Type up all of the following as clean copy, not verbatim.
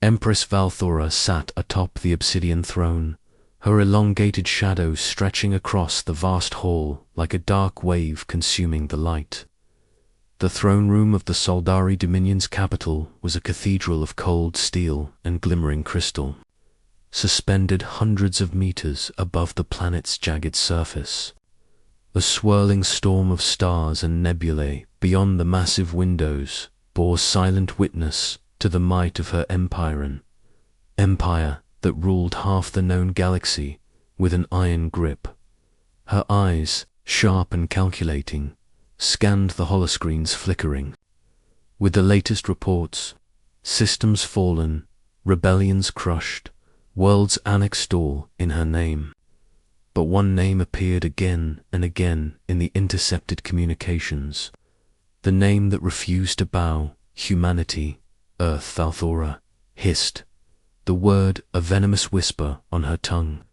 Empress Valthora sat atop the obsidian throne, her elongated shadow stretching across the vast hall like a dark wave consuming the light. The throne room of the Soldari Dominion's capital was a cathedral of cold steel and glimmering crystal, suspended hundreds of meters above the planet's jagged surface. A swirling storm of stars and nebulae beyond the massive windows bore silent witness to the might of her empire that ruled half the known galaxy with an iron grip. Her eyes, sharp and calculating, scanned the holoscreens flickering. With the latest reports, systems fallen, rebellions crushed, worlds annexed, all in her name. But one name appeared again and again in the intercepted communications, the name that refused to bow: humanity. Earth Valthora hissed, the word a venomous whisper on her tongue.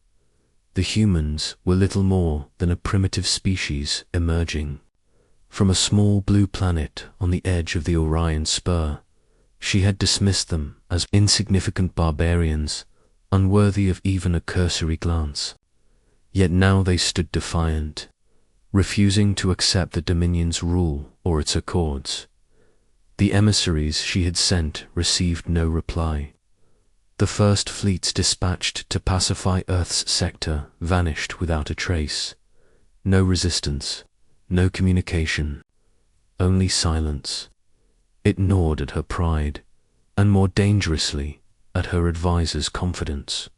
The humans were little more than a primitive species emerging from a small blue planet on the edge of the Orion Spur. She had dismissed them as insignificant barbarians, unworthy of even a cursory glance. Yet now they stood defiant, refusing to accept the Dominion's rule or its accords. The emissaries she had sent received no reply. The first fleets dispatched to pacify Earth's sector vanished without a trace. No resistance, no communication, only silence. It gnawed at her pride, and more dangerously, at her advisor's confidence.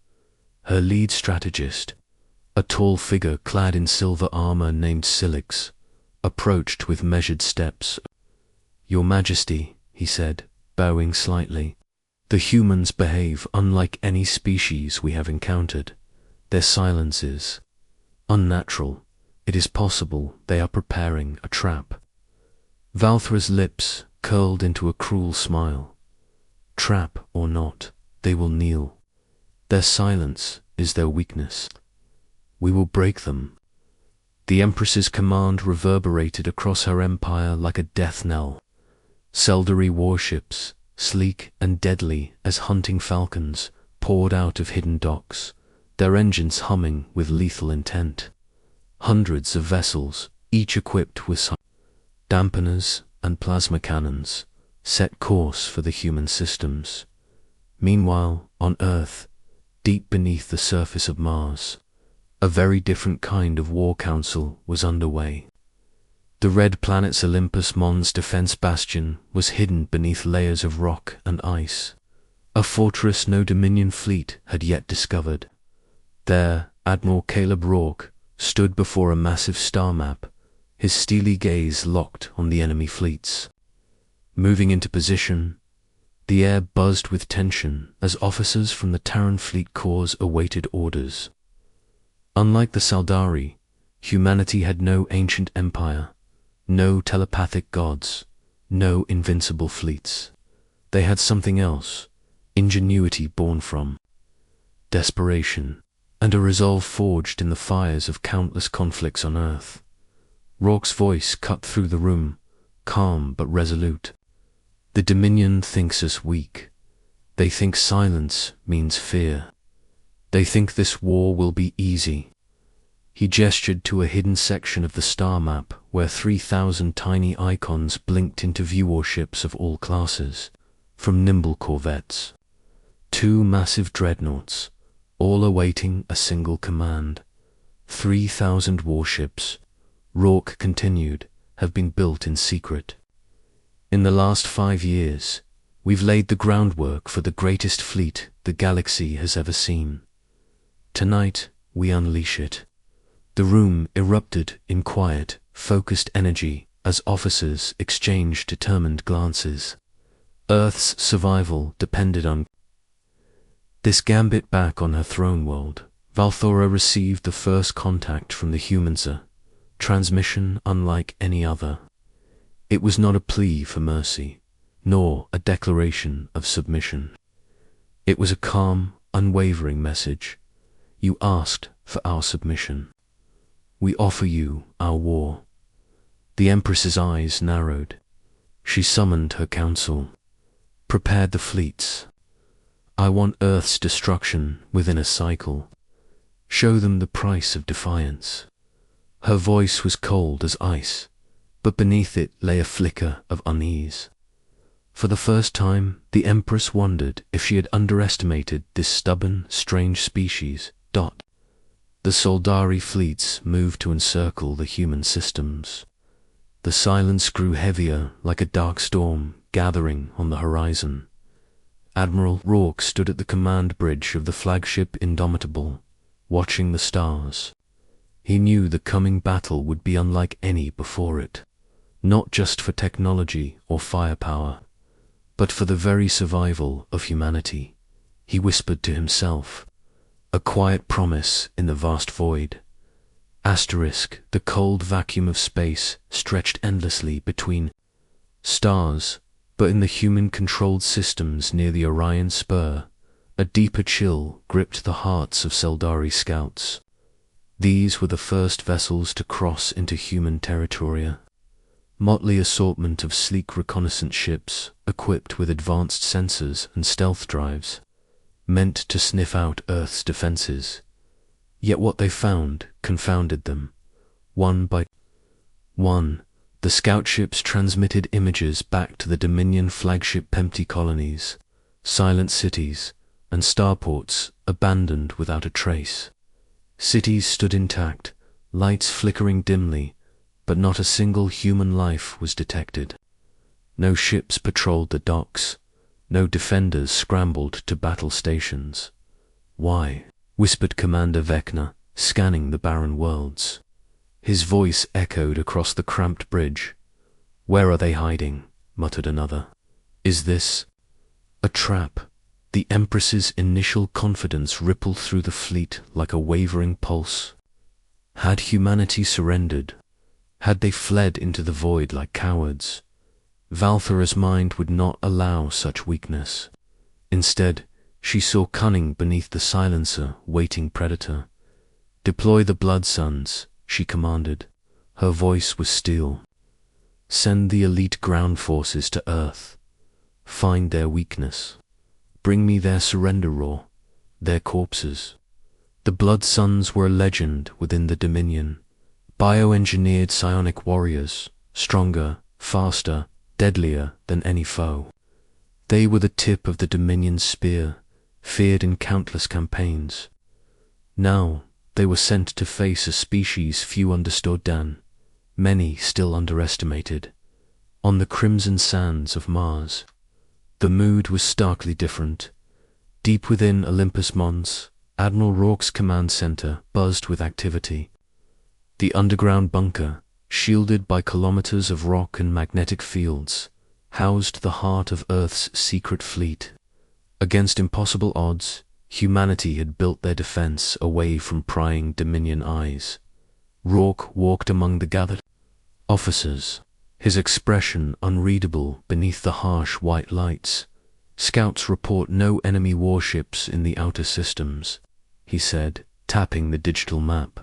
Her lead strategist, a tall figure clad in silver armor named Silix, approached with measured steps. "Your Majesty," he said, bowing slightly, "the humans behave unlike any species we have encountered. Their silence is unnatural. It is possible they are preparing a trap." Valthora's lips curled into a cruel smile. "Trap or not, they will kneel. Their silence is their weakness. We will break them." The Empress's command reverberated across her empire like a death knell. Soldari warships, sleek and deadly as hunting falcons, poured out of hidden docks, their engines humming with lethal intent. Hundreds of vessels, each equipped with dampeners and plasma cannons, set course for the human systems. Meanwhile, on Earth, deep beneath the surface of Mars, a very different kind of war council was underway. The red planet's Olympus Mons defense bastion was hidden beneath layers of rock and ice, a fortress no Dominion fleet had yet discovered. There, Admiral Caleb Rourke stood before a massive star map, his steely gaze locked on the enemy fleets. Moving into position, the air buzzed with tension as officers from the Terran Fleet Corps awaited orders. Unlike the Saldari, humanity had no ancient empire, no telepathic gods, no invincible fleets. They had something else, ingenuity born from desperation, and a resolve forged in the fires of countless conflicts on Earth. Rourke's voice cut through the room, calm but resolute. "The Dominion thinks us weak. They think silence means fear. They think this war will be easy." He gestured to a hidden section of the star map where 3,000 tiny icons blinked into view warships of all classes, from nimble corvettes. 2 massive dreadnoughts, all awaiting a single command. 3,000 warships, Rourke continued, have been built in secret. In the last 5 years, we've laid the groundwork for the greatest fleet the galaxy has ever seen. Tonight, we unleash it. The room erupted in quiet, focused energy as officers exchanged determined glances. Earth's survival depended on this gambit. Back on her throne world, Valthora received the first contact from the humans, a transmission unlike any other. It was not a plea for mercy, nor a declaration of submission. It was a calm, unwavering message. You asked for our submission. We offer you our war. The Empress's eyes narrowed. She summoned her council, prepared the fleets. I want Earth's destruction within a cycle. Show them the price of defiance. Her voice was cold as ice, but beneath it lay a flicker of unease. For the first time, the Empress wondered if she had underestimated this stubborn, strange species. The Soldari fleets moved to encircle the human systems. The silence grew heavier like a dark storm gathering on the horizon. Admiral Rourke stood at the command bridge of the flagship Indomitable, watching the stars. He knew the coming battle would be unlike any before it, not just for technology or firepower, but for the very survival of humanity. He whispered to himself, a quiet promise in the vast void. The cold vacuum of space stretched endlessly between stars, but in the human-controlled systems near the Orion Spur, a deeper chill gripped the hearts of Seldari scouts. These were the first vessels to cross into human territory. Motley assortment of sleek reconnaissance ships, equipped with advanced sensors and stealth drives, meant to sniff out Earth's defenses. Yet what they found confounded them. One by one, the scout ships transmitted images back to the Dominion flagship empty colonies, silent cities, and starports abandoned without a trace. Cities stood intact, lights flickering dimly, but not a single human life was detected. No ships patrolled the docks, no defenders scrambled to battle stations. Why? Whispered Commander Vecna, scanning the barren worlds. His voice echoed across the cramped bridge. Where are they hiding? Muttered another. Is this a trap? The Empress's initial confidence rippled through the fleet like a wavering pulse. Had humanity surrendered? Had they fled into the void like cowards? Valthera's mind would not allow such weakness. Instead, she saw cunning beneath the silencer, waiting predator. Deploy the Blood Suns, she commanded. Her voice was steel. Send the elite ground forces to Earth. Find their weakness. Bring me their surrender roar, their corpses. The Blood Suns were a legend within the Dominion. Bioengineered psionic warriors, stronger, faster, deadlier than any foe. They were the tip of the Dominion's spear, feared in countless campaigns. Now they were sent to face a species few understood, many still underestimated. On the crimson sands of Mars, the mood was starkly different. Deep within Olympus Mons, Admiral Rourke's command center buzzed with activity. The underground bunker, shielded by kilometers of rock and magnetic fields, housed the heart of Earth's secret fleet. Against impossible odds, humanity had built their defense away from prying Dominion eyes. Rourke walked among the gathered officers, his expression unreadable beneath the harsh white lights. Scouts report no enemy warships in the outer systems, he said, tapping the digital map.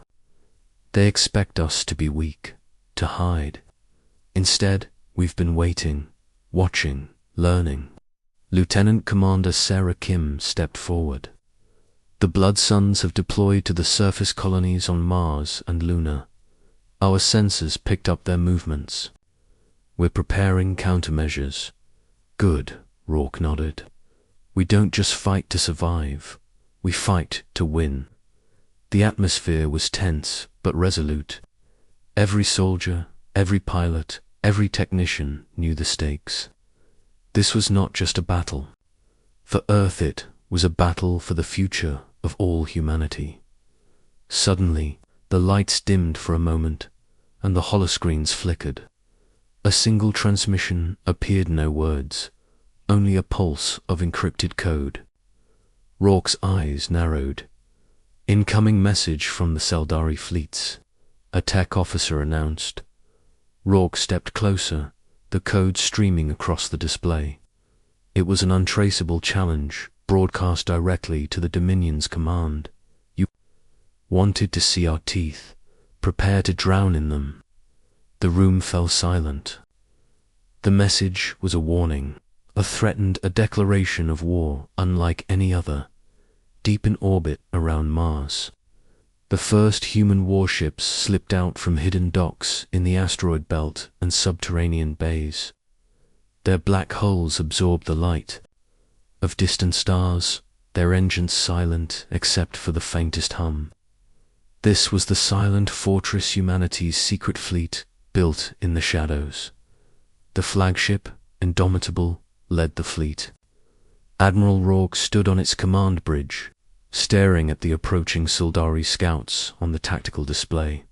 They expect us to be weak, to hide. Instead, we've been waiting, watching, learning. Lieutenant Commander Sarah Kim stepped forward. The Blood Suns have deployed to the surface colonies on Mars and Luna. Our sensors picked up their movements. We're preparing countermeasures. Good, Rourke nodded. We don't just fight to survive. We fight to win. The atmosphere was tense but resolute. Every soldier, every pilot, every technician knew the stakes. This was not just a battle. For Earth it was a battle for the future of all humanity. Suddenly, the lights dimmed for a moment, and the holoscreens flickered. A single transmission appeared, no words, only a pulse of encrypted code. Rourke's eyes narrowed. Incoming message from the Seldari fleets, a tech officer announced. Rourke stepped closer, the code streaming across the display. It was an untraceable challenge, broadcast directly to the Dominion's command. You wanted to see our teeth. Prepare to drown in them. The room fell silent. The message was a warning, threatened a declaration of war unlike any other, deep in orbit around Mars. The first human warships slipped out from hidden docks in the asteroid belt and subterranean bays. Their black hulls absorbed the light of distant stars, their engines silent except for the faintest hum. This was the silent fortress humanity's secret fleet built in the shadows. The flagship, Indomitable, led the fleet. Admiral Rourke stood on its command bridge, staring at the approaching Sildari scouts on the tactical display.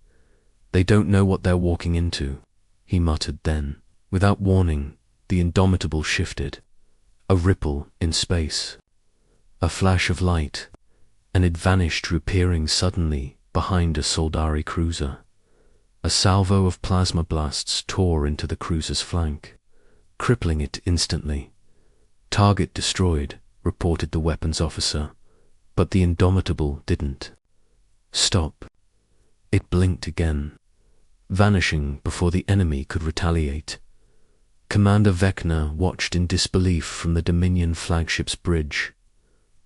"They don't know what they're walking into," he muttered then. Without warning, the Indomitable shifted. A ripple in space. A flash of light, and it vanished, reappearing suddenly behind a Sildari cruiser. A salvo of plasma blasts tore into the cruiser's flank, crippling it instantly. "Target destroyed," reported the weapons officer, but the Indomitable didn't stop. It blinked again, vanishing before the enemy could retaliate. Commander Vecna watched in disbelief from the Dominion flagship's bridge.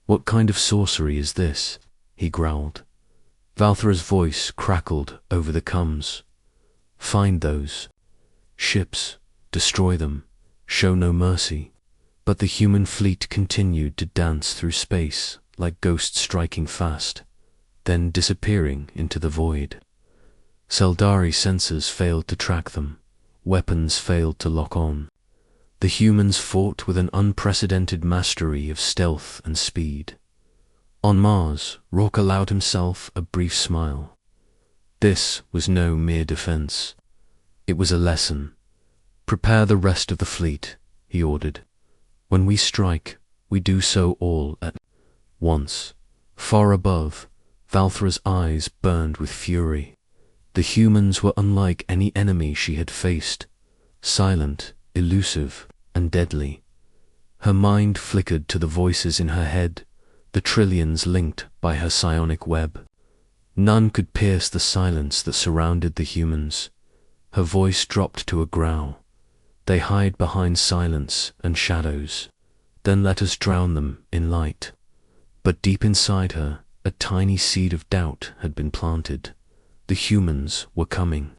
"What kind of sorcery is this?" he growled. Valthera's voice crackled over the comms. "Find those ships, destroy them, show no mercy." But the human fleet continued to dance through space like ghosts striking fast, then disappearing into the void. Sildari sensors failed to track them. Weapons failed to lock on. The humans fought with an unprecedented mastery of stealth and speed. On Mars, Rourke allowed himself a brief smile. This was no mere defense. It was a lesson. "Prepare the rest of the fleet," he ordered. "When we strike, we do so all at once." Far above, Valthera's eyes burned with fury. The humans were unlike any enemy she had faced, silent, elusive, and deadly. Her mind flickered to the voices in her head, the trillions linked by her psionic web. None could pierce the silence that surrounded the humans. Her voice dropped to a growl. "They hide behind silence and shadows. Then let us drown them in light." But deep inside her, a tiny seed of doubt had been planted. The humans were coming,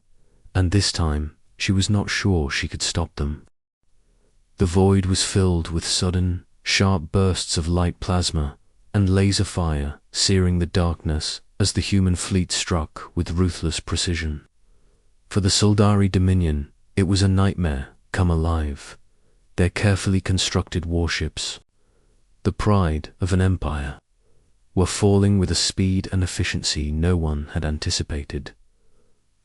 and this time she was not sure she could stop them. The void was filled with sudden, sharp bursts of light plasma and laser fire, searing the darkness as the human fleet struck with ruthless precision. For the Sildari Dominion, it was a nightmare come alive. Their carefully constructed warships, the pride of an empire, were falling with a speed and efficiency no one had anticipated.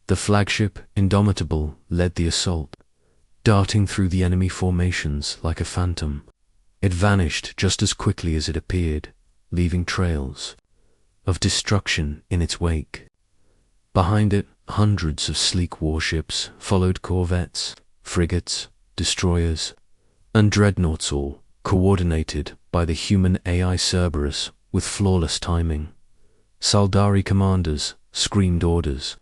The flagship, Indomitable, led the assault, darting through the enemy formations like a phantom. It vanished just as quickly as it appeared, leaving trails of destruction in its wake. Behind it, hundreds of sleek warships followed, corvettes, frigates, destroyers, and dreadnoughts, all coordinated by the human AI Cerberus with flawless timing. Sildari commanders screamed orders,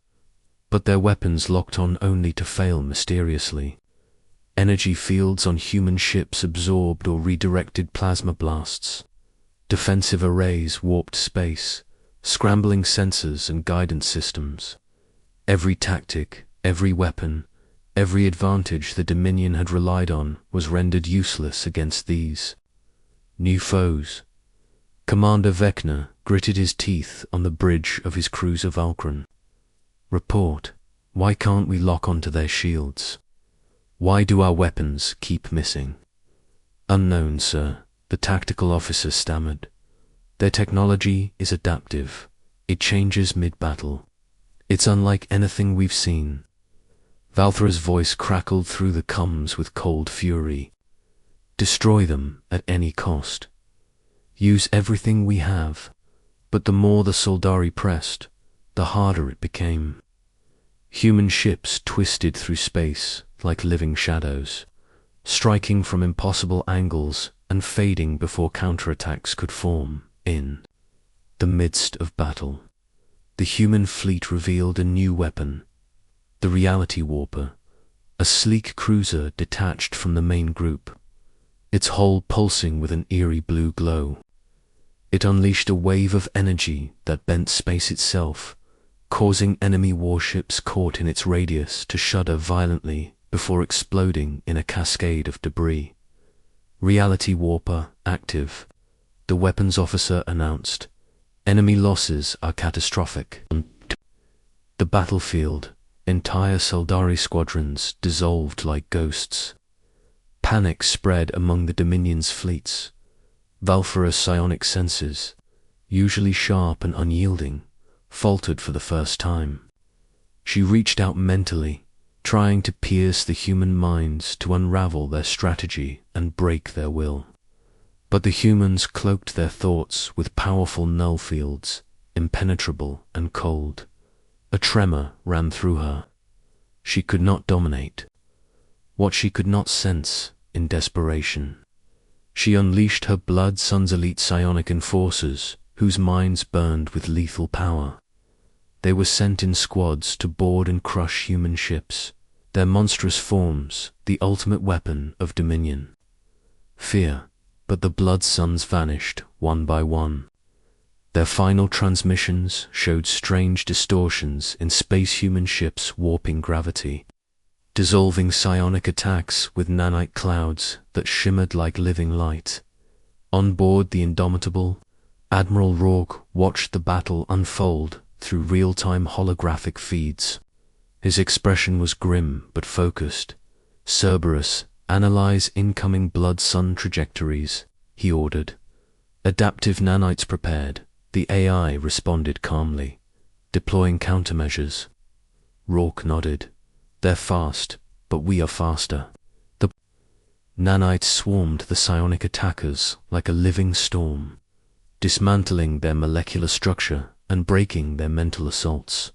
but their weapons locked on only to fail mysteriously. Energy fields on human ships absorbed or redirected plasma blasts. Defensive arrays warped space, scrambling sensors and guidance systems. Every tactic, every weapon, every advantage the Dominion had relied on was rendered useless against these new foes. Commander Vecna gritted his teeth on the bridge of his cruiser Valkyran. "Report. Why can't we lock onto their shields? Why do our weapons keep missing?" "Unknown, sir," the tactical officer stammered. "Their technology is adaptive. It changes mid-battle. It's unlike anything we've seen." Valthera's voice crackled through the comms with cold fury. "Destroy them at any cost. Use everything we have." But the more the Sildari pressed, the harder it became. Human ships twisted through space like living shadows, striking from impossible angles and fading before counterattacks could form. In the midst of battle, the human fleet revealed a new weapon, the Reality Warper, a sleek cruiser detached from the main group. its hull pulsing with an eerie blue glow. It unleashed a wave of energy that bent space itself, causing enemy warships caught in its radius to shudder violently before exploding in a cascade of debris. "Reality warper active," the weapons officer announced. "Enemy losses are catastrophic." The battlefield, entire Saldari squadrons dissolved like ghosts. Panic spread among the Dominion's fleets. Valfara's psionic senses, usually sharp and unyielding, faltered for the first time. She reached out mentally, trying to pierce the human minds to unravel their strategy and break their will. But the humans cloaked their thoughts with powerful null fields, impenetrable and cold. A tremor ran through her. She could not dominate. What she could not sense in desperation. She unleashed her blood son's elite psionic enforcers, whose minds burned with lethal power. They were sent in squads to board and crush human ships, their monstrous forms the ultimate weapon of Dominion. Fear, but the blood sons vanished one by one. Their final transmissions showed strange distortions in space-human ships warping gravity, dissolving psionic attacks with nanite clouds that shimmered like living light. On board the Indomitable, Admiral Rourke watched the battle unfold through real-time holographic feeds. His expression was grim but focused. "Cerberus, analyze incoming blood sun trajectories," he ordered. Adaptive nanites prepared. The AI responded calmly, deploying countermeasures. Rourke nodded. "They're fast, but we are faster." The nanites swarmed the psionic attackers like a living storm, dismantling their molecular structure and breaking their mental assaults.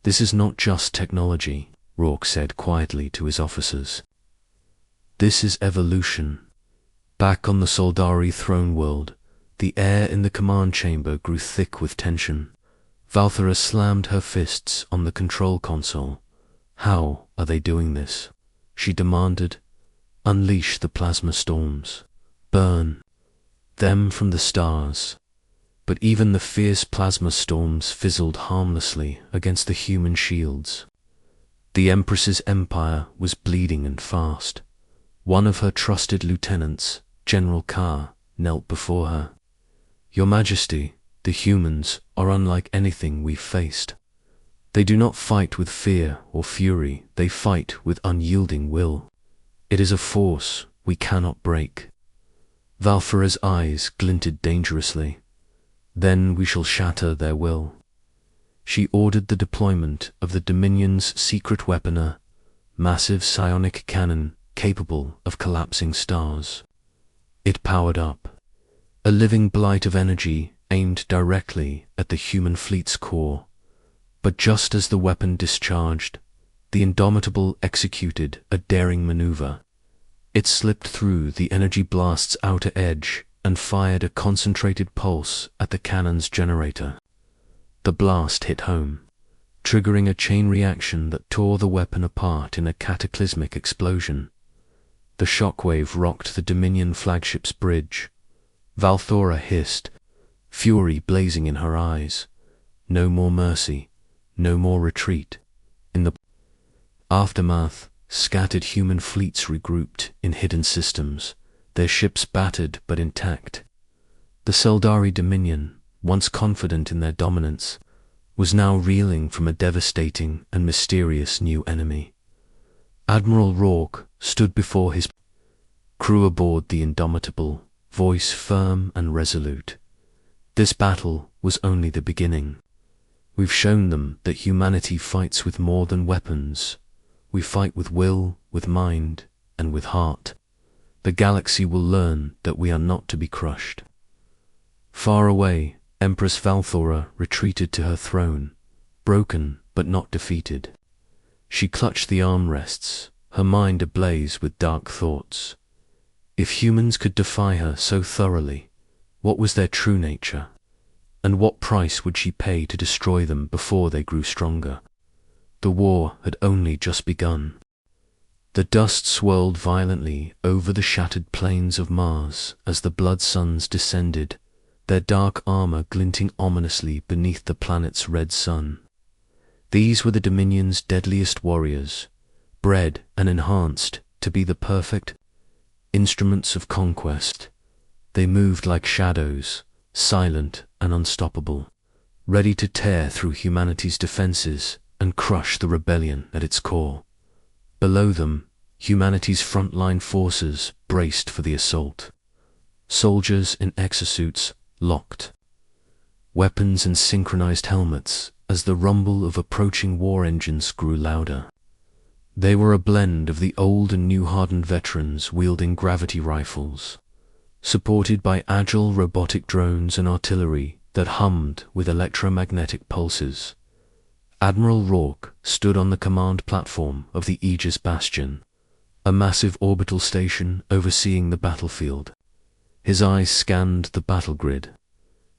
"This is not just technology," Rourke said quietly to his officers. "This is evolution." Back on the Saldari throne world, the air in the command chamber grew thick with tension. Valthara slammed her fists on the control console. "How are they doing this?" she demanded. "Unleash the plasma storms. Burn them from the stars." But even the fierce plasma storms fizzled harmlessly against the human shields. The Empress's empire was bleeding and fast. One of her trusted lieutenants, General Carr, knelt before her. "Your Majesty, the humans are unlike anything we've faced. They do not fight with fear or fury, they fight with unyielding will. It is a force we cannot break." Valfara's eyes glinted dangerously. "Then we shall shatter their will." She ordered the deployment of the Dominion's secret weaponer, massive psionic cannon capable of collapsing stars. It powered up, a living blight of energy aimed directly at the human fleet's core. But just as the weapon discharged, the Indomitable executed a daring maneuver. It slipped through the energy blast's outer edge and fired a concentrated pulse at the cannon's generator. The blast hit home, triggering a chain reaction that tore the weapon apart in a cataclysmic explosion. The shockwave rocked the Dominion flagship's bridge. Valthora hissed, fury blazing in her eyes. No more mercy, no more retreat. In the aftermath, scattered human fleets regrouped in hidden systems, their ships battered but intact. The Saldari Dominion, once confident in their dominance, was now reeling from a devastating and mysterious new enemy. Admiral Rourke stood before his crew aboard the Indomitable, voice firm and resolute. "This battle was only the beginning. We've shown them that humanity fights with more than weapons. We fight with will, with mind, and with heart. The galaxy will learn that we are not to be crushed." Far away, Empress Valthora retreated to her throne, broken but not defeated. She clutched the armrests, her mind ablaze with dark thoughts. If humans could defy her so thoroughly, what was their true nature? And what price would she pay to destroy them before they grew stronger? The war had only just begun. The dust swirled violently over the shattered plains of Mars as the Blood Suns descended, their dark armor glinting ominously beneath the planet's red sun. These were the Dominion's deadliest warriors, bred and enhanced to be the perfect instruments of conquest. They moved like shadows, silent and unstoppable, ready to tear through humanity's defenses and crush the rebellion at its core. Below them, humanity's frontline forces braced for the assault. Soldiers in exosuits locked, weapons and synchronized helmets as the rumble of approaching war engines grew louder. They were a blend of the old and new hardened veterans wielding gravity rifles, supported by agile robotic drones and artillery that hummed with electromagnetic pulses. Admiral Rourke stood on the command platform of the Aegis Bastion, a massive orbital station overseeing the battlefield. His eyes scanned the battle grid,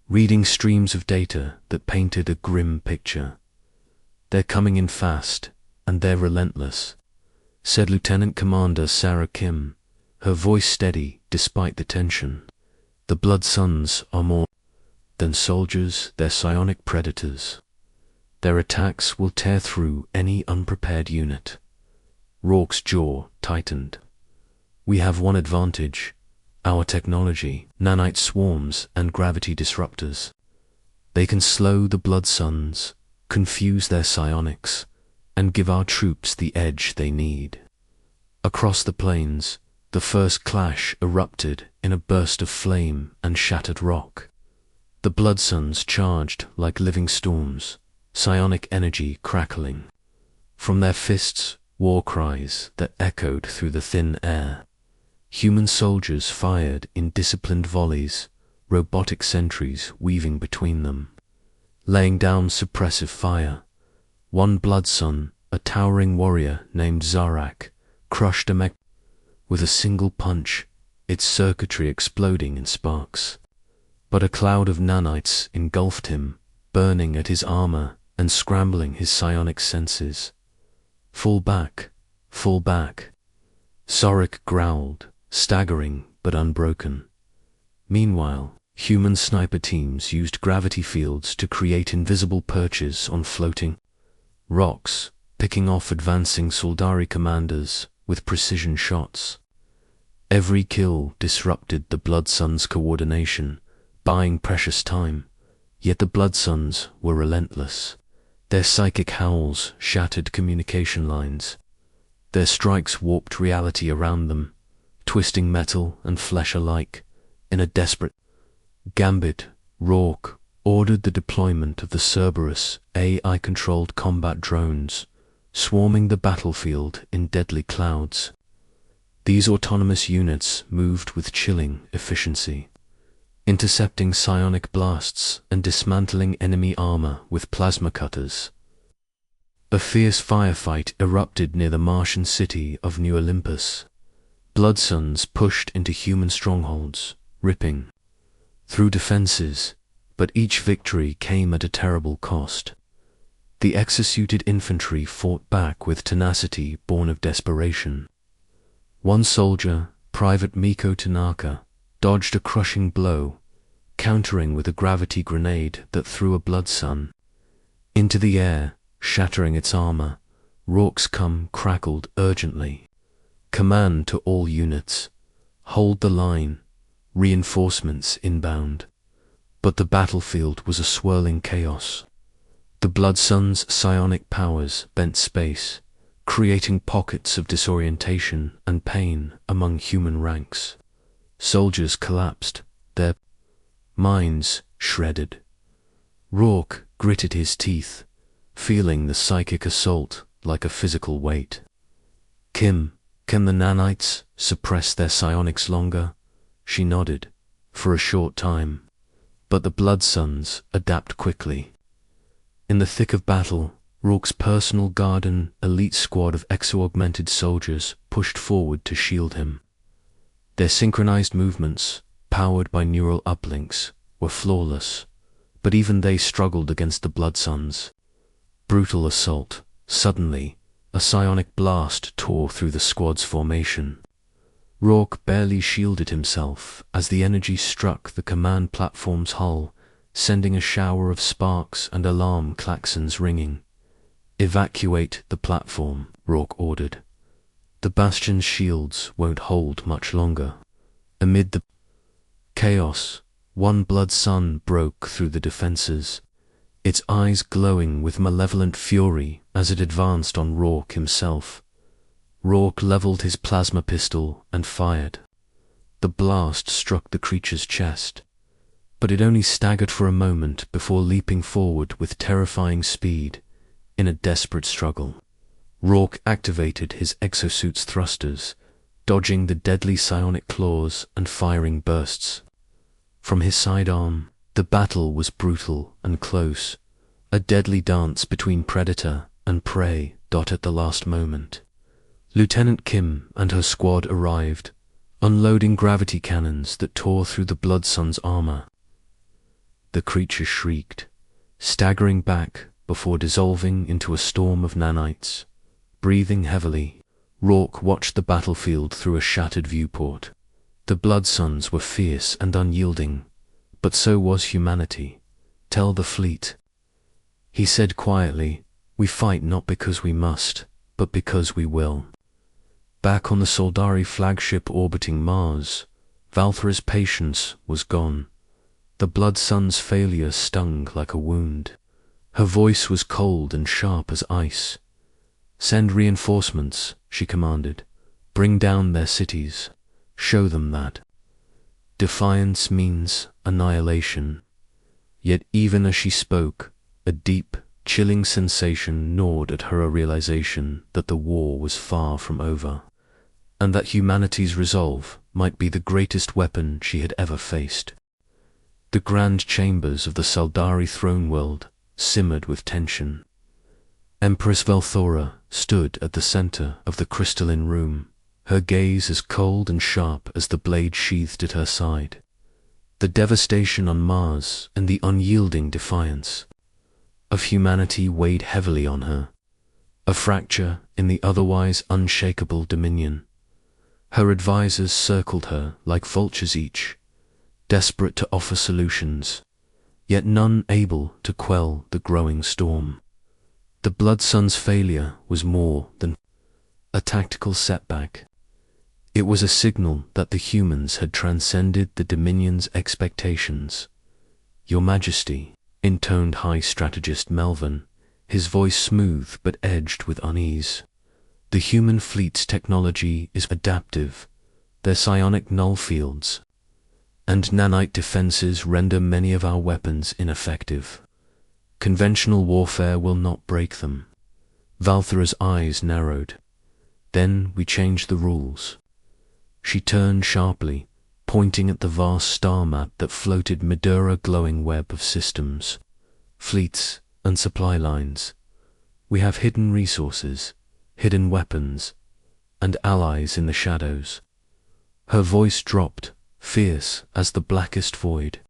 reading streams of data that painted a grim picture. "They're coming in fast, and they're relentless," said Lieutenant Commander Sarah Kim, her voice steady despite the tension. "The Blood Suns are more than soldiers, they're psionic predators. Their attacks will tear through any unprepared unit." Rourke's jaw tightened. "We have one advantage: our technology, nanite swarms and gravity disruptors. They can slow the Blood Suns, confuse their psionics, and give our troops the edge they need." Across the plains, the first clash erupted in a burst of flame and shattered rock. The Blood Suns charged like living storms, psionic energy crackling. From their fists, war cries that echoed through the thin air. Human soldiers fired in disciplined volleys, robotic sentries weaving between them, laying down suppressive fire. One Blood Sun, a towering warrior named Zarak, crushed a mech with a single punch, its circuitry exploding in sparks. But a cloud of nanites engulfed him, burning at his armor and scrambling his psionic senses. Fall back, fall back," Zorik growled, staggering but unbroken. Meanwhile, human sniper teams used gravity fields to create invisible perches on floating rocks, picking off advancing Soldari commanders with precision shots. Every kill disrupted the Blood Suns' coordination, buying precious time, yet the Blood Suns were relentless. Their psychic howls shattered communication lines. Their strikes warped reality around them, twisting metal and flesh alike. In a desperate gambit, Rourke ordered the deployment of the Cerberus AI-controlled combat drones, swarming the battlefield in deadly clouds. These autonomous units moved with chilling efficiency, intercepting psionic blasts and dismantling enemy armor with plasma cutters. A fierce firefight erupted near the Martian city of New Olympus. Blood Suns pushed into human strongholds, ripping through defenses, but each victory came at a terrible cost. The exosuited infantry fought back with tenacity born of desperation. One soldier, Private Miko Tanaka, dodged a crushing blow, countering with a gravity grenade that threw a Blood Sun into the air, shattering its armor. Rourke's cum crackled urgently. "Command to all units. Hold the line. Reinforcements inbound." But the battlefield was a swirling chaos. The Blood Suns' psionic powers bent space, creating pockets of disorientation and pain among human ranks. Soldiers collapsed, their minds shredded. Rourke gritted his teeth, feeling the psychic assault like a physical weight. Can the nanites suppress their psionics longer?" She nodded, "for a short time. But the Blood Suns adapt quickly." In the thick of battle, Rourke's personal guard and elite squad of exo-augmented soldiers pushed forward to shield him. Their synchronized movements, powered by neural uplinks, were flawless, but even they struggled against the Blood Suns. Brutal assault. Suddenly, A psionic blast tore through the squad's formation. Rourke barely shielded himself as the energy struck the command platform's hull, sending a shower of sparks and alarm klaxons ringing. "Evacuate the platform," Rourke ordered. "The Bastion's shields won't hold much longer." Amid the chaos, one blood sun broke through the defenses, its eyes glowing with malevolent fury as it advanced on Rourke himself. Rourke leveled his plasma pistol and fired. The blast struck the creature's chest, but it only staggered for a moment before leaping forward with terrifying speed in a desperate struggle. Rourke activated his exosuit's thrusters, dodging the deadly psionic claws and firing bursts. From his sidearm, the battle was brutal and close, a deadly dance between predator and prey. At the last moment, Lieutenant Kim and her squad arrived, unloading gravity cannons that tore through the Blood Sun's armor. The creature shrieked, staggering back before dissolving into a storm of nanites. Breathing heavily, Rourke watched the battlefield through a shattered viewport. The Blood Suns were fierce and unyielding, but so was humanity. "Tell the fleet," he said quietly, "we fight not because we must, but because we will." Back on the Soldari flagship orbiting Mars, Valthera's patience was gone. The Blood Sun's failure stung like a wound. Her voice was cold and sharp as ice. "Send reinforcements," she commanded. "Bring down their cities. Show them that defiance means annihilation." Yet even as she spoke, a deep, chilling sensation gnawed at her, a realization that the war was far from over, and that humanity's resolve might be the greatest weapon she had ever faced. The grand chambers of the Saldari throne world simmered with tension. Empress Valthora stood at the center of the crystalline room, her gaze as cold and sharp as the blade sheathed at her side. The devastation on Mars and the unyielding defiance of humanity weighed heavily on her, a fracture in the otherwise unshakable dominion. Her advisors circled her like vultures each, desperate to offer solutions, yet none able to quell the growing storm. The Blood Sun's failure was more than a tactical setback. It was a signal that the humans had transcended the Dominion's expectations. "Your Majesty," intoned High Strategist Melvin, his voice smooth but edged with unease. "The human fleet's technology is adaptive. Their psionic null fields and nanite defenses render many of our weapons ineffective. Conventional warfare will not break them." Valthera's eyes narrowed. "Then we change the rules." She turned sharply, pointing at the vast star map that floated amid a glowing web of systems, fleets, and supply lines. "We have hidden resources, hidden weapons, and allies in the shadows." Her voice dropped, fierce as the blackest void.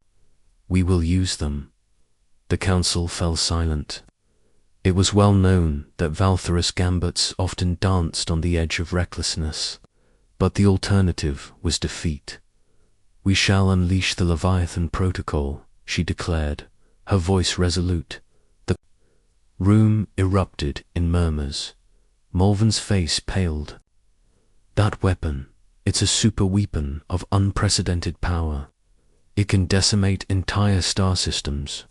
"We will use them." The council fell silent. It was well known that Valthera's gambits often danced on the edge of recklessness, but the alternative was defeat. "We shall unleash the Leviathan Protocol," she declared, her voice resolute. The room erupted in murmurs. Mulvan's face paled. "That weapon, it's a super weapon of unprecedented power. It can decimate entire star systems.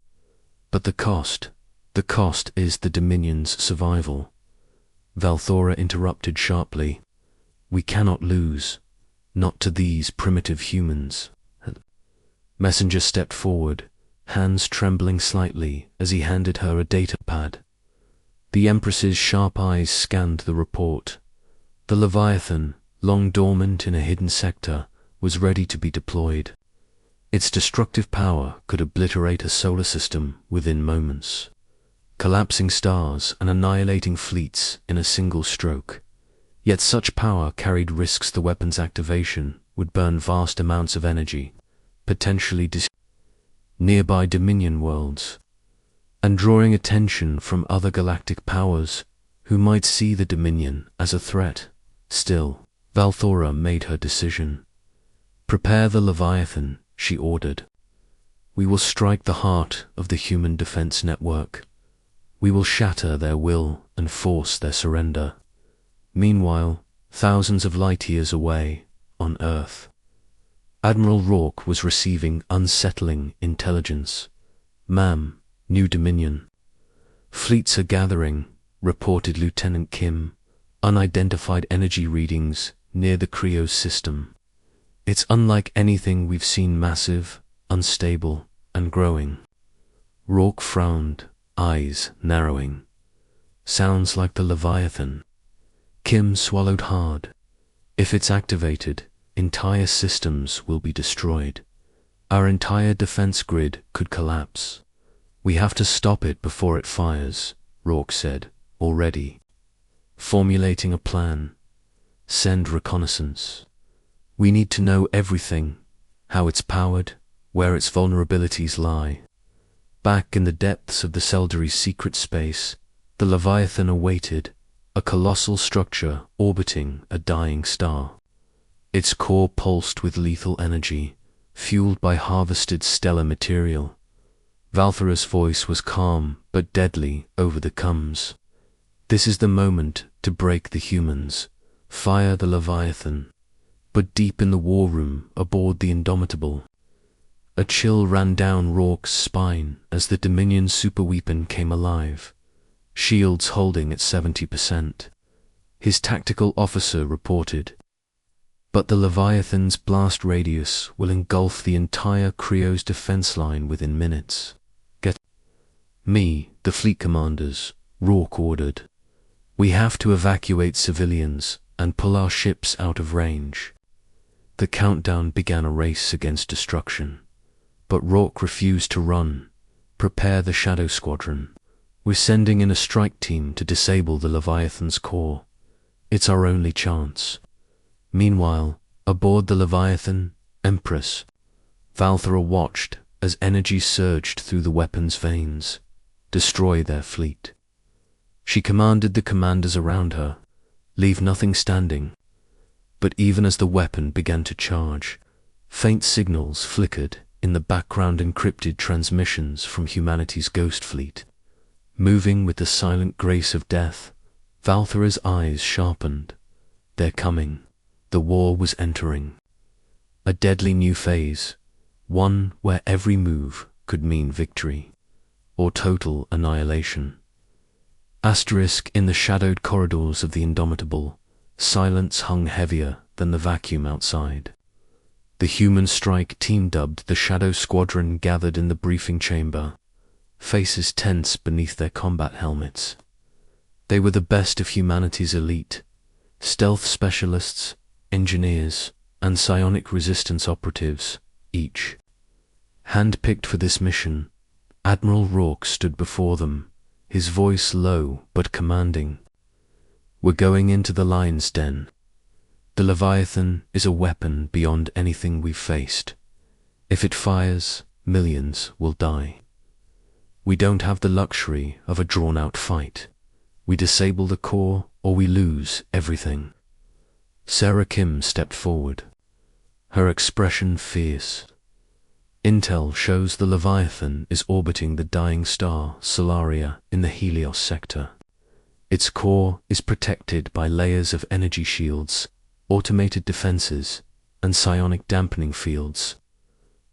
But the cost is the Dominion's survival." Valthora interrupted sharply. "We cannot lose, not to these primitive humans." Messenger stepped forward, hands trembling slightly as he handed her a data pad. The Empress's sharp eyes scanned the report. The Leviathan, long dormant in a hidden sector, was ready to be deployed. Its destructive power could obliterate a solar system within moments, collapsing stars and annihilating fleets in a single stroke. Yet such power carried risks. The weapon's activation would burn vast amounts of energy, potentially nearby Dominion worlds, and drawing attention from other galactic powers who might see the Dominion as a threat. Still, Valthora made her decision. "Prepare the Leviathan," she ordered. "We will strike the heart of the human defense network. We will shatter their will and force their surrender." Meanwhile, thousands of light years away, on Earth, Admiral Rourke was receiving unsettling intelligence. "Ma'am, New Dominion. Fleets are gathering," reported Lieutenant Kim. "Unidentified energy readings near the Creos system. It's unlike anything we've seen, massive, unstable, and growing." Rourke frowned, eyes narrowing. "Sounds like the Leviathan." Kim swallowed hard. "If it's activated, entire systems will be destroyed. Our entire defense grid could collapse. We have to stop it before it fires," Rourke said, already formulating a plan. "Send reconnaissance. We need to know everything, how it's powered, where its vulnerabilities lie." Back in the depths of the Seldari's secret space, the Leviathan awaited, a colossal structure orbiting a dying star. Its core pulsed with lethal energy, fueled by harvested stellar material. Valthora's voice was calm but deadly over the comms. "This is the moment to break the humans. Fire the Leviathan." But deep in the war room aboard the Indomitable, a chill ran down Rourke's spine as the Dominion superweapon came alive, shields holding at 70%. His tactical officer reported, "But the Leviathan's blast radius will engulf the entire Creos defense line within minutes." "Get me, the fleet commanders," Rourke ordered. "We have to evacuate civilians and pull our ships out of range." The countdown began a race against destruction. But Rourke refused to run. "Prepare the Shadow Squadron. We're sending in a strike team to disable the Leviathan's core. It's our only chance." Meanwhile, aboard the Leviathan, Empress, Valthora watched as energy surged through the weapon's veins. Destroy their fleet. She commanded the commanders around her, leave nothing standing. But even as the weapon began to charge, faint signals flickered in the background, encrypted transmissions from humanity's ghost fleet. Moving with the silent grace of death, Valthora's eyes sharpened. They're coming. The war was entering. A deadly new phase, one where every move could mean victory or total annihilation. Asterisk in the shadowed corridors of the Indomitable, silence hung heavier than the vacuum outside. The human strike team dubbed the Shadow Squadron gathered in the briefing chamber, faces tense beneath their combat helmets. They were the best of humanity's elite, stealth specialists, engineers, and psionic resistance operatives, each hand-picked for this mission. Admiral Rourke stood before them, his voice low but commanding. "We're going into the lion's den. The Leviathan is a weapon beyond anything we've faced. If it fires, millions will die. We don't have the luxury of a drawn-out fight. We disable the core or we lose everything." Sarah Kim stepped forward, her expression fierce. "Intel shows the Leviathan is orbiting the dying star Solaria in the Helios sector. Its core is protected by layers of energy shields, automated defenses, and psionic dampening fields.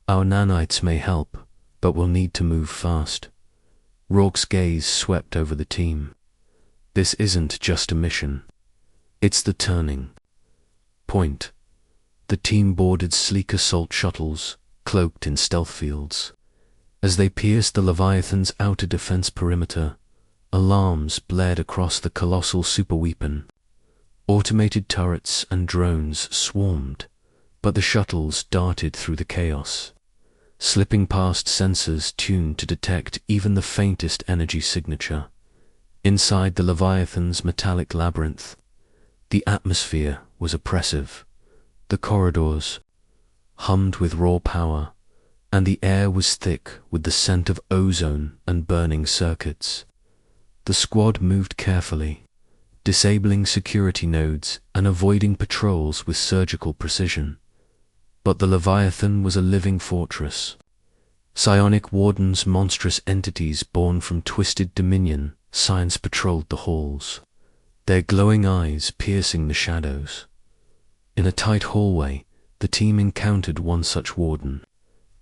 Our nanites may help, but we'll need to move fast." Rourke's gaze swept over the team. "This isn't just a mission. It's the turning point." The team boarded sleek assault shuttles, cloaked in stealth fields. As they pierced the Leviathan's outer defense perimeter, alarms blared across the colossal superweapon. Automated turrets and drones swarmed, but the shuttles darted through the chaos, slipping past sensors tuned to detect even the faintest energy signature. Inside the Leviathan's metallic labyrinth, the atmosphere was oppressive. The corridors hummed with raw power, and the air was thick with the scent of ozone and burning circuits. The squad moved carefully, disabling security nodes and avoiding patrols with surgical precision. But the Leviathan was a living fortress. Psionic wardens, monstrous entities born from twisted dominion, science patrolled the halls, their glowing eyes piercing the shadows. In a tight hallway, the team encountered one such warden.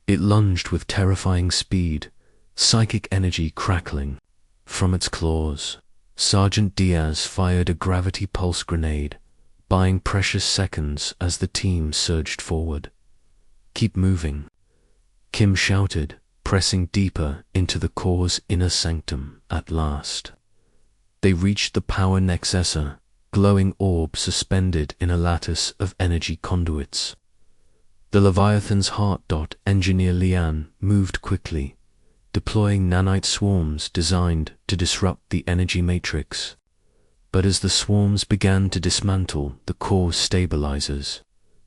It lunged with terrifying speed, psychic energy crackling from its claws. Sergeant Diaz fired a gravity pulse grenade, buying precious seconds as the team surged forward. "Keep moving," Kim shouted, pressing deeper into the core's inner sanctum at last. They reached the power nexessa, glowing orb suspended in a lattice of energy conduits. The Leviathan's heart. Engineer Lian moved quickly, deploying nanite swarms designed to disrupt the energy matrix. But as the swarms began to dismantle the core's stabilizers,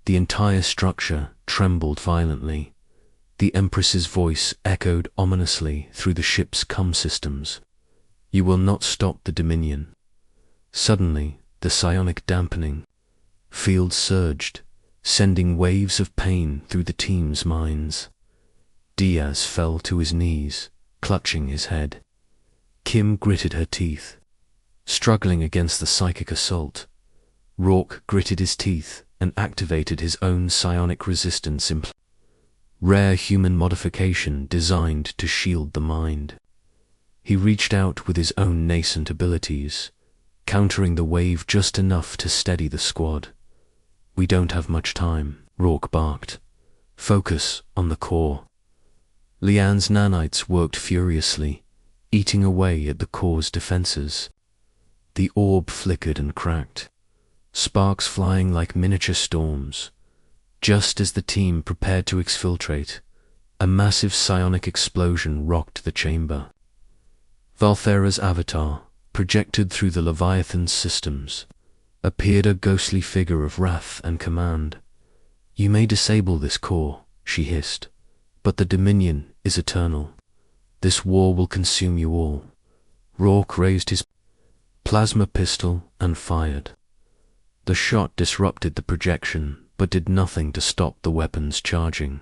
the entire structure trembled violently. The Empress's voice echoed ominously through the ship's comm systems. "You will not stop the Dominion." Suddenly, the psionic dampening field surged, sending waves of pain through the team's minds. Diaz fell to his knees, clutching his head. Kim gritted her teeth, struggling against the psychic assault. Rourke gritted his teeth and activated his own psionic resistance rare human modification designed to shield the mind. He reached out with his own nascent abilities, countering the wave just enough to steady the squad. "We don't have much time," Rourke barked. "Focus on the core." Lian's nanites worked furiously, eating away at the core's defenses. The orb flickered and cracked, sparks flying like miniature storms. Just as the team prepared to exfiltrate, a massive psionic explosion rocked the chamber. Valthera's avatar, projected through the Leviathan's systems, appeared a ghostly figure of wrath and command. "You may disable this core," she hissed, "but the Dominion is eternal. This war will consume you all." Rourke raised his plasma pistol and fired. The shot disrupted the projection, but did nothing to stop the weapons charging.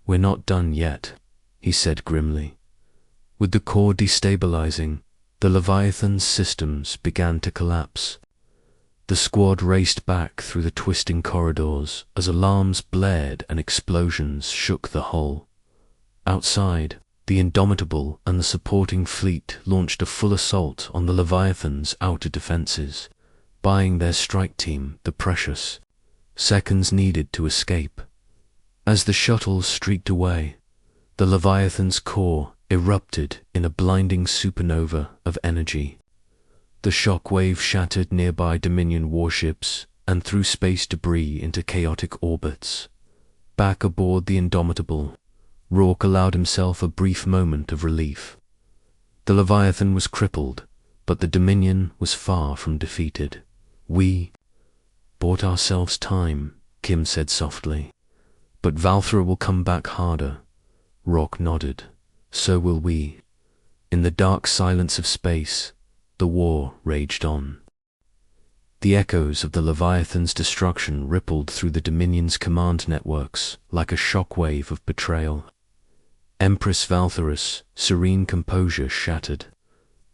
"We're not done yet," he said grimly. With the core destabilizing, the Leviathan's systems began to collapse. The squad raced back through the twisting corridors as alarms blared and explosions shook the hull. Outside, the Indomitable and the supporting fleet launched a full assault on the Leviathan's outer defenses, buying their strike team the precious seconds needed to escape. As the shuttles streaked away, the Leviathan's core erupted in a blinding supernova of energy. The shock wave shattered nearby Dominion warships and threw space debris into chaotic orbits. Back aboard the Indomitable, Rourke allowed himself a brief moment of relief. The Leviathan was crippled, but the Dominion was far from defeated. "We bought ourselves time," Kim said softly. "But Valthera will come back harder." Rourke nodded. "So will we." In the dark silence of space, the war raged on. The echoes of the Leviathan's destruction rippled through the Dominion's command networks like a shockwave of betrayal. Empress Valthera's serene composure shattered,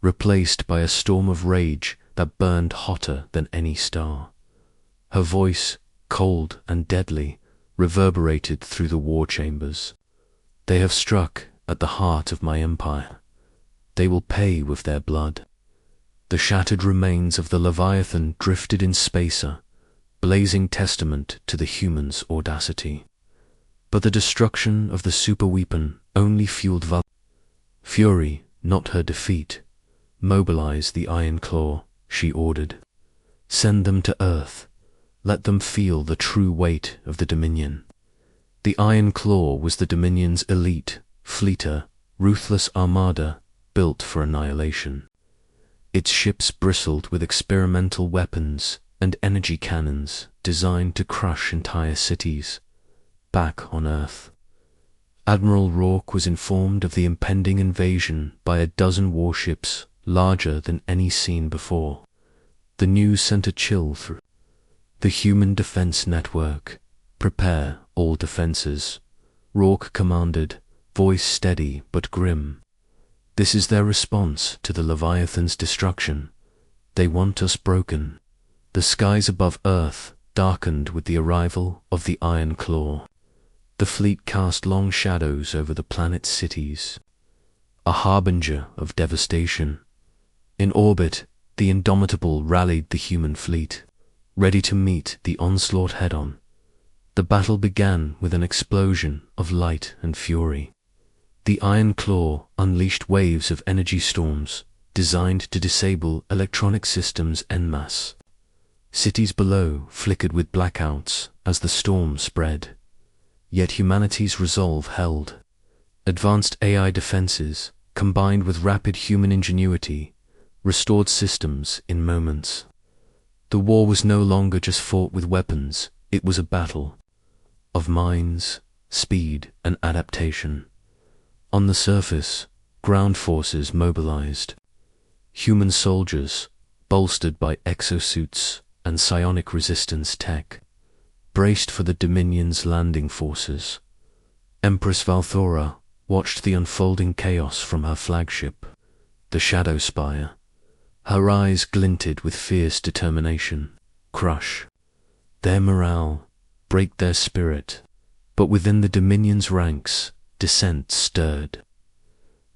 replaced by a storm of rage that burned hotter than any star. Her voice, cold and deadly, reverberated through the war chambers. "They have struck at the heart of my empire. They will pay with their blood." The shattered remains of the Leviathan drifted in spacer, blazing testament to the human's audacity. But the destruction of the superweapon only fueled fury, not her defeat. "Mobilize the Iron Claw," she ordered. "Send them to Earth. Let them feel the true weight of the Dominion." The Iron Claw was the Dominion's elite, fleeter, ruthless armada built for annihilation. Its ships bristled with experimental weapons and energy cannons designed to crush entire cities. Back on Earth, Admiral Rourke was informed of the impending invasion by a dozen warships larger than any seen before. The news sent a chill through the Human Defense Network. Prepare all defenses, Rourke commanded, voice steady but grim. This is their response to the Leviathan's destruction. They want us broken. The skies above Earth darkened with the arrival of the Iron Claw. The fleet cast long shadows over the planet's cities, a harbinger of devastation. In orbit, the Indomitable rallied the human fleet, ready to meet the onslaught head-on. The battle began with an explosion of light and fury. The Iron Claw unleashed waves of energy storms designed to disable electronic systems en masse. Cities below flickered with blackouts as the storm spread. Yet humanity's resolve held. Advanced AI defenses, combined with rapid human ingenuity, restored systems in moments. The war was no longer just fought with weapons, it was a battle of minds, speed, and adaptation. On the surface, ground forces mobilized. Human soldiers, bolstered by exosuits and psionic resistance tech, braced for the Dominion's landing forces. Empress Valthora watched the unfolding chaos from her flagship, the Shadow Spire. Her eyes glinted with fierce determination. Crush their morale, break their spirit. But within the Dominion's ranks, dissent stirred.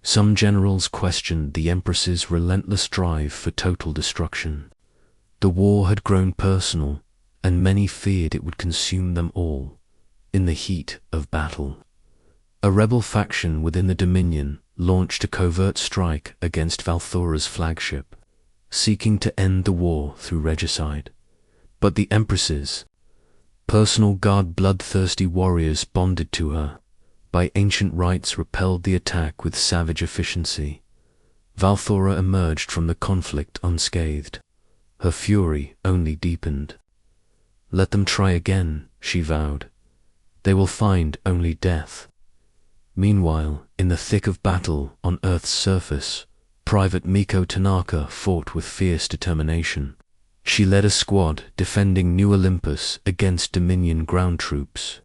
Some generals questioned the Empress's relentless drive for total destruction. The war had grown personal, and many feared it would consume them all in the heat of battle. A rebel faction within the Dominion launched a covert strike against Valthora's flagship, seeking to end the war through regicide. But the Empress's personal guard, bloodthirsty warriors bonded to her, by ancient rites repelled the attack with savage efficiency. Valthora emerged from the conflict unscathed. Her fury only deepened. Let them try again, she vowed. They will find only death. Meanwhile, in the thick of battle on Earth's surface, Private Miko Tanaka fought with fierce determination. She led a squad defending New Olympus against Dominion ground troops.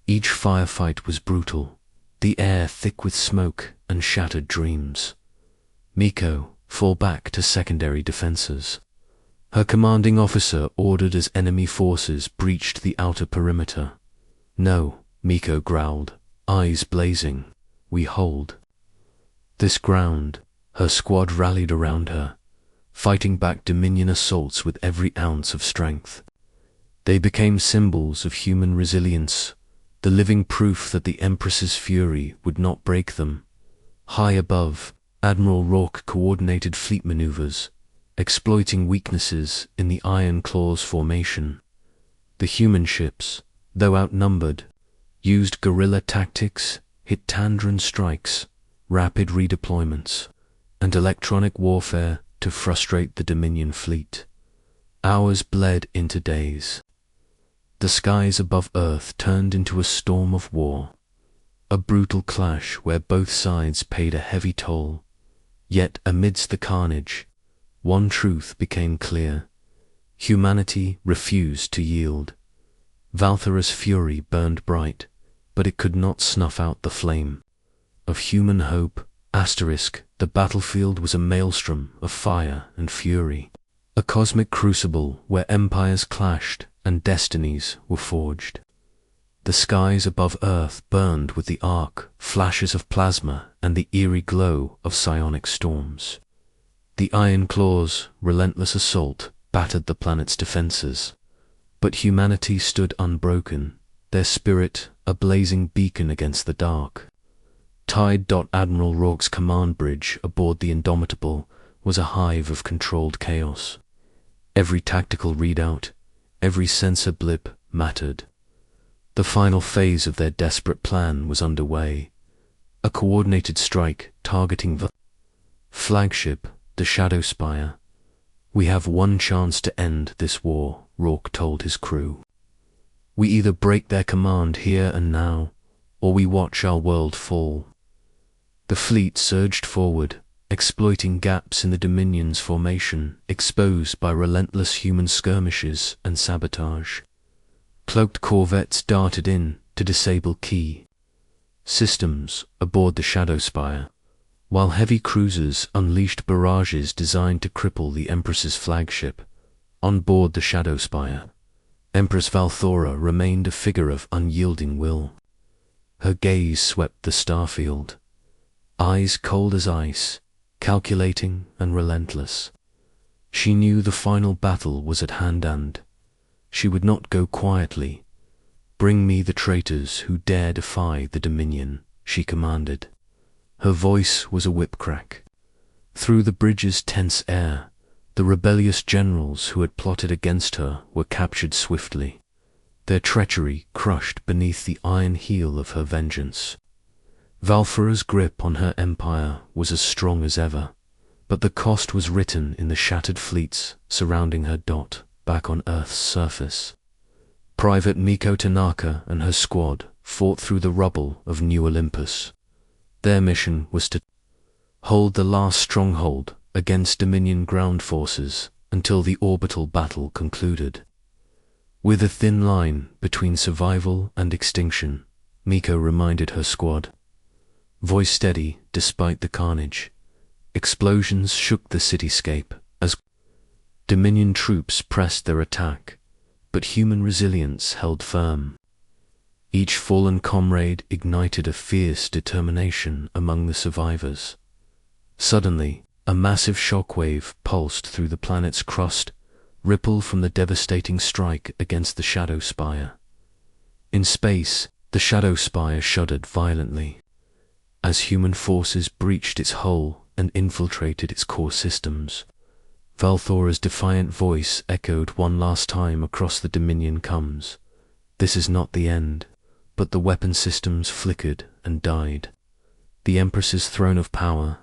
Each firefight was brutal, the air thick with smoke and shattered dreams. Miko, fall back to secondary defenses. Her commanding officer ordered as enemy forces breached the outer perimeter. No, Miko growled, eyes blazing. We hold this ground. Her squad rallied around her, fighting back Dominion assaults with every ounce of strength. They became symbols of human resilience, the living proof that the Empress's fury would not break them. High above, Admiral Rourke coordinated fleet maneuvers, exploiting weaknesses in the Iron Claw's formation. The human ships, though outnumbered, used guerrilla tactics, hit Tandran strikes, rapid redeployments, and electronic warfare to frustrate the Dominion fleet. Hours bled into days. The skies above Earth turned into a storm of war, a brutal clash where both sides paid a heavy toll. Yet amidst the carnage, one truth became clear. Humanity refused to yield. Valthora's fury burned bright, but it could not snuff out the flame of human hope. The battlefield was a maelstrom of fire and fury, a cosmic crucible where empires clashed and destinies were forged. The skies above Earth burned with the arc, flashes of plasma, and the eerie glow of psionic storms. The Iron Claw's relentless assault battered the planet's defenses, but humanity stood unbroken, their spirit a blazing beacon against the dark. Admiral Rourke's command bridge aboard the Indomitable was a hive of controlled chaos. Every tactical readout, every sensor blip mattered. The final phase of their desperate plan was underway, a coordinated strike targeting the flagship, the Shadow Spire. We have one chance to end this war, Rourke told his crew. We either break their command here and now, or we watch our world fall. The fleet surged forward, exploiting gaps in the Dominion's formation exposed by relentless human skirmishes and sabotage. Cloaked corvettes darted in to disable key systems aboard the Shadow Spire, while heavy cruisers unleashed barrages designed to cripple the Empress's flagship. On board the Shadow Spire, Empress Valthora remained a figure of unyielding will. Her gaze swept the starfield, eyes cold as ice, calculating and relentless. She knew the final battle was at hand and she would not go quietly. "Bring me the traitors who dare defy the Dominion," she commanded. Her voice was a whip crack. Through the bridge's tense air, the rebellious generals who had plotted against her were captured swiftly, their treachery crushed beneath the iron heel of her vengeance. Valthora's grip on her empire was as strong as ever, but the cost was written in the shattered fleets surrounding her. Back on Earth's surface, Private Miko Tanaka and her squad fought through the rubble of New Olympus. Their mission was to hold the last stronghold against Dominion ground forces until the orbital battle concluded. With a thin line between survival and extinction, Miko reminded her squad, voice steady despite the carnage. Explosions shook the cityscape as Dominion troops pressed their attack, but human resilience held firm. Each fallen comrade ignited a fierce determination among the survivors. Suddenly, a massive shockwave pulsed through the planet's crust, ripple from the devastating strike against the Shadow Spire. In space, the Shadow Spire shuddered violently, as human forces breached its hull and infiltrated its core systems. Valthora's defiant voice echoed one last time across the Dominion comms. This is not the end. But the weapon systems flickered and died. The Empress's throne of power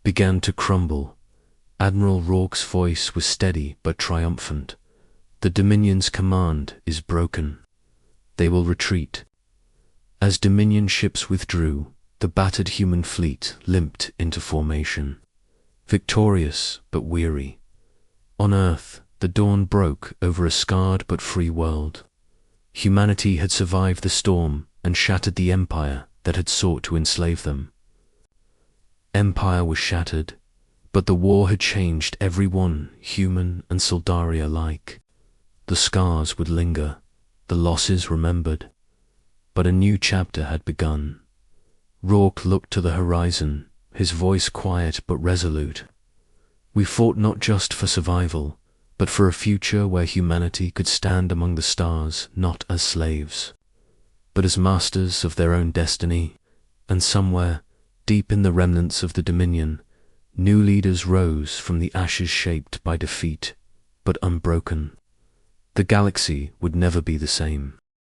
began to crumble. Admiral Rourke's voice was steady but triumphant. The Dominion's command is broken. They will retreat. As Dominion ships withdrew, the battered human fleet limped into formation, victorious but weary. On Earth, the dawn broke over a scarred but free world. Humanity had survived the storm and shattered the empire that had sought to enslave them. Empire was shattered, but the war had changed everyone, human and Soldari alike. The scars would linger, the losses remembered, but a new chapter had begun. Rourke looked to the horizon, his voice quiet but resolute. We fought not just for survival, but for a future where humanity could stand among the stars not as slaves, but as masters of their own destiny. And somewhere, deep in the remnants of the Dominion, new leaders rose from the ashes shaped by defeat, but unbroken. The galaxy would never be the same.